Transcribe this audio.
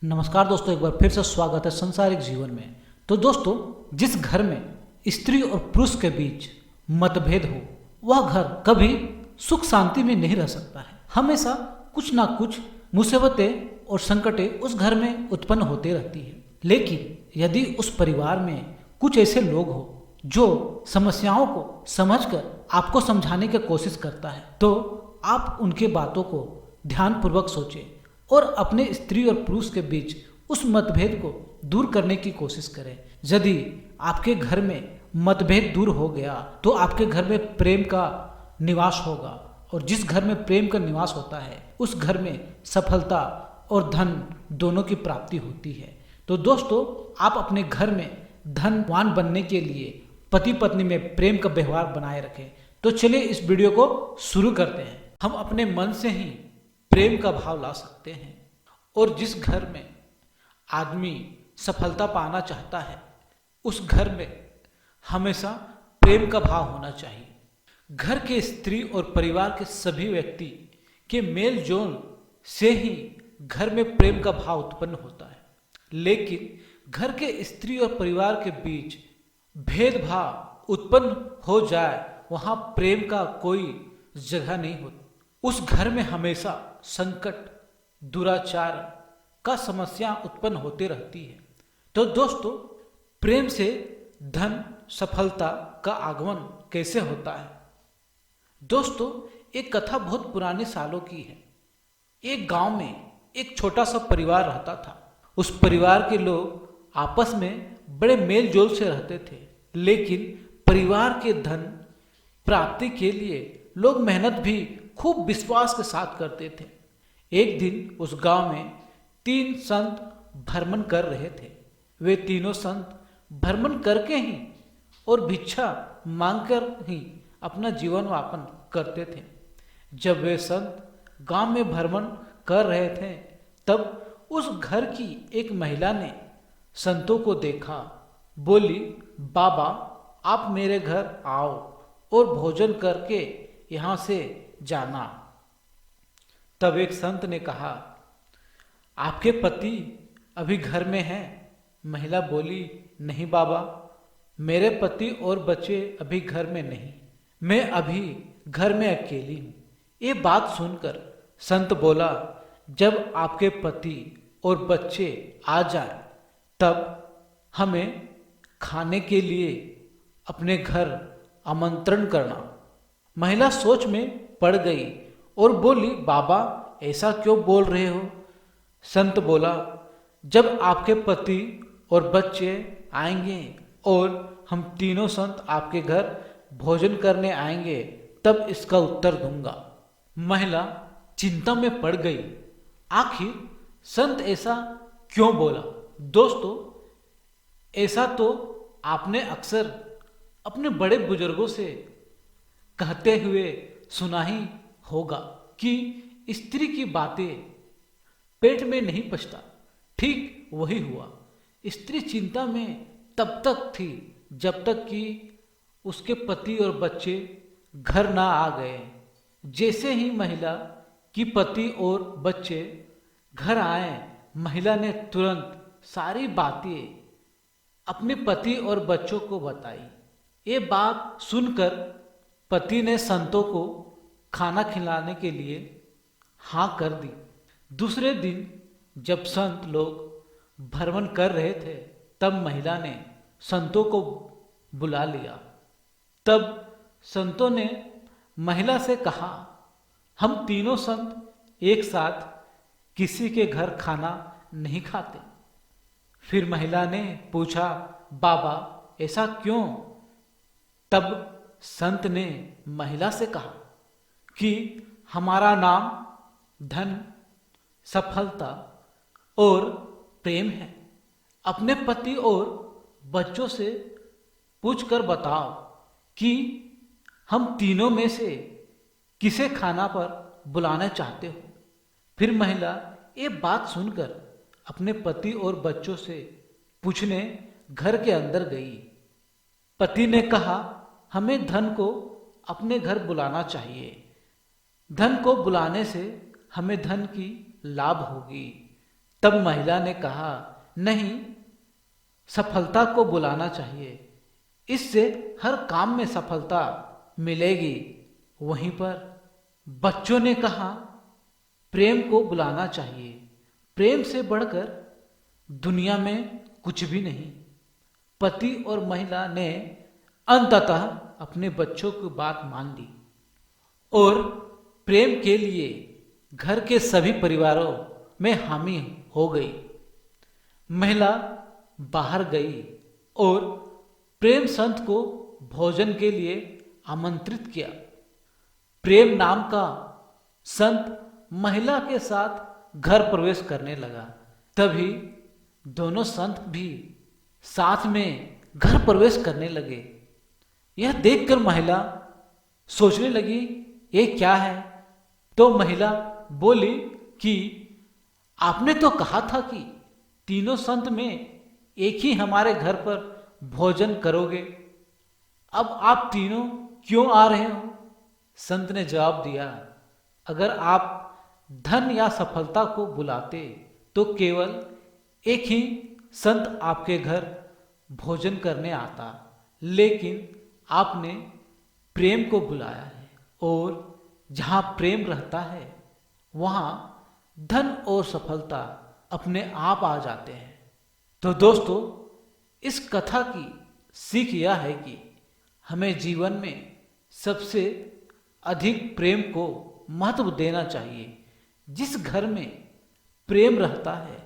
नमस्कार दोस्तों, एक बार फिर से स्वागत है संसारिक जीवन में। तो दोस्तों, जिस घर में स्त्री और पुरुष के बीच मतभेद हो, वह घर कभी सुख शांति में नहीं रह सकता है। हमेशा कुछ ना कुछ मुसीबतें और संकटें उस घर में उत्पन्न होते रहती है। लेकिन यदि उस परिवार में कुछ ऐसे लोग हो जो समस्याओं को समझकर आपको समझाने की कोशिश करता है, तो आप उनके बातों को ध्यानपूर्वक सोचें और अपने स्त्री और पुरुष के बीच उस मतभेद को दूर करने की कोशिश करें। यदि आपके घर में मतभेद दूर हो गया तो आपके घर में प्रेम का निवास होगा, और जिस घर में प्रेम का निवास होता है उस घर में सफलता और धन दोनों की प्राप्ति होती है। तो दोस्तों, आप अपने घर में धनवान बनने के लिए पति पत्नी में प्रेम का व्यवहार बनाए रखें। तो चलिए इस वीडियो को शुरू करते हैं। हम अपने मन से ही प्रेम का भाव ला सकते हैं, और जिस घर में आदमी सफलता पाना चाहता है उस घर में हमेशा प्रेम का भाव होना चाहिए। घर के स्त्री और परिवार के सभी व्यक्ति के मेल जोल से ही घर में प्रेम का भाव उत्पन्न होता है। लेकिन घर के स्त्री और परिवार के बीच भेदभाव उत्पन्न हो जाए, वहाँ प्रेम का कोई जगह नहीं होती। उस घर में हमेशा संकट, दुराचार का समस्या उत्पन्न होती रहती है। तो दोस्तों, प्रेम से धन सफलता का आगमन कैसे होता है? दोस्तों, एक कथा बहुत पुराने सालों की है। एक गांव में एक छोटा सा परिवार रहता था। उस परिवार के लोग आपस में बड़े मेल जोल से रहते थे, लेकिन परिवार के धन प्राप्ति के लिए लोग मेहनत भी खूब विश्वास के साथ करते थे। एक दिन उस गांव में 3 संत भ्रमण कर रहे थे। वे तीनों संत भ्रमण करके ही और भिक्षा मांगकर ही अपना जीवन यापन करते थे। जब वे संत गांव में भ्रमण कर रहे थे, तब उस घर की एक महिला ने संतों को देखा। बोली, बाबा, आप मेरे घर आओ और भोजन करके यहाँ से जाना। तब एक संत ने कहा, आपके पति अभी घर में हैं? महिला बोली, नहीं बाबा, मेरे पति और बच्चे अभी घर में नहीं, मैं अभी घर में अकेली हूँ। ये बात सुनकर संत बोला, जब आपके पति और बच्चे आ जाएं, तब हमें खाने के लिए अपने घर आमंत्रण करना। महिला सोच में पड़ गई और बोली, बाबा, ऐसा क्यों बोल रहे हो? संत बोला, जब आपके पति और बच्चे आएंगे और हम तीनों संत आपके घर भोजन करने आएंगे, तब इसका उत्तर दूंगा। महिला चिंता में पड़ गई। आखिर संत ऐसा क्यों बोला? दोस्तों, ऐसा तो आपने अक्सर अपने बड़े बुजुर्गों से कहते हुए सुना ही होगा कि स्त्री की बातें पेट में नहीं पचता। ठीक वही हुआ। स्त्री चिंता में तब तक थी जब तक कि उसके पति और बच्चे घर ना आ गए। जैसे ही महिला की पति और बच्चे घर आए, महिला ने तुरंत सारी बातें अपने पति और बच्चों को बताई। ये बात सुनकर पति ने संतों को खाना खिलाने के लिए हाँ कर दी। दूसरे दिन जब संत लोग भ्रमण कर रहे थे, तब महिला ने संतों को बुला लिया। तब संतों ने महिला से कहा, हम तीनों संत एक साथ किसी के घर खाना नहीं खाते। फिर महिला ने पूछा, बाबा, ऐसा क्यों? तब संत ने महिला से कहा कि हमारा नाम धन, सफलता और प्रेम है। अपने पति और बच्चों से पूछकर बताओ कि हम तीनों में से किसे खाना पर बुलाना चाहते हो। फिर महिला ये बात सुनकर अपने पति और बच्चों से पूछने घर के अंदर गई। पति ने कहा, हमें धन को अपने घर बुलाना चाहिए। धन को बुलाने से हमें धन की लाभ होगी। तब महिला ने कहा, नहीं, सफलता को बुलाना चाहिए, इससे हर काम में सफलता मिलेगी। वहीं पर बच्चों ने कहा, प्रेम को बुलाना चाहिए, प्रेम से बढ़कर दुनिया में कुछ भी नहीं। पति और महिला ने अंततः अपने बच्चों की बात मान ली और प्रेम के लिए घर के सभी परिवारों में हामी हो गई। महिला बाहर गई और प्रेम संत को भोजन के लिए आमंत्रित किया। प्रेम नाम का संत महिला के साथ घर प्रवेश करने लगा। तभी दोनों संत भी साथ में घर प्रवेश करने लगे। यह देखकर महिला सोचने लगी, ये क्या है? तो महिला बोली कि आपने तो कहा था कि तीनों संत में एक ही हमारे घर पर भोजन करोगे, अब आप तीनों क्यों आ रहे हो? संत ने जवाब दिया, अगर आप धन या सफलता को बुलाते तो केवल एक ही संत आपके घर भोजन करने आता, लेकिन आपने प्रेम को बुलाया है और जहाँ प्रेम रहता है वहाँ धन और सफलता अपने आप आ जाते हैं। तो दोस्तों, इस कथा की सीख यह है कि हमें जीवन में सबसे अधिक प्रेम को महत्व देना चाहिए। जिस घर में प्रेम रहता है